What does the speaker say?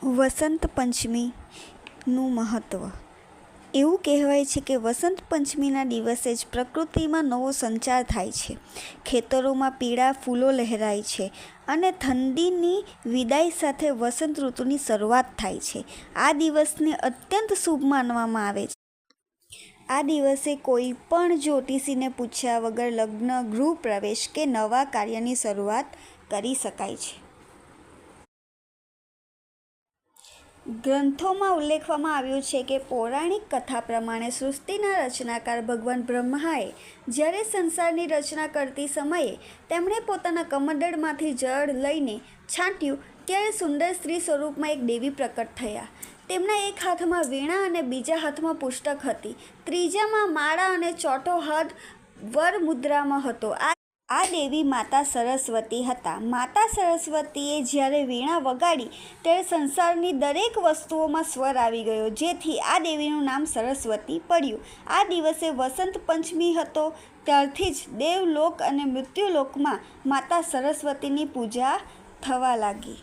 વસંત પંચમીનું મહત્ત્વ. એવું કહેવાય છે કે વસંત પંચમીના દિવસે જ પ્રકૃતિમાં નવો સંચાર થાય છે. ખેતરોમાં પીળા ફૂલો લહેરાય છે અને ઠંડીની વિદાય સાથે વસંત ઋતુની શરૂઆત થાય છે. આ દિવસને અત્યંત શુભ માનવામાં આવે છે. આ દિવસે કોઈ પણ જ્યોતિષીને પૂછ્યા વગર લગ્ન, ગૃહ પ્રવેશ કે નવા કાર્યની શરૂઆત કરી શકાય છે. ગ્રંથોમાં ઉલ્લેખવામાં આવ્યું છે કે પૌરાણિક કથા પ્રમાણે સૃષ્ટિના રચનાકાર ભગવાન બ્રહ્માએ જ્યારે સંસારની રચના કરતી સમયે તેમણે પોતાના કમંડળમાંથી જળ લઈને છાંટ્યું ત્યારે સુંદર સ્ત્રી સ્વરૂપમાં એક દેવી પ્રકટ થયા. તેમના એક હાથમાં વીણા અને બીજા હાથમાં પુસ્તક હતી. ત્રીજામાં માળા અને ચોથો હાથ વર મુદ્રામાં હતો. આ દેવી માતા સરસ્વતી હતા. માતા સરસ્વતીએ જ્યારે વીણા વગાડી ત્યારે સંસારની દરેક વસ્તુઓમાં સ્વર આવી ગયો, જેથી આ દેવીનું નામ સરસ્વતી પડ્યું. આ દિવસે વસંત પંચમી હતો. ત્યારથી જ દેવલોક અને મૃત્યુલોકમાં માતા સરસ્વતીની પૂજા થવા લાગી.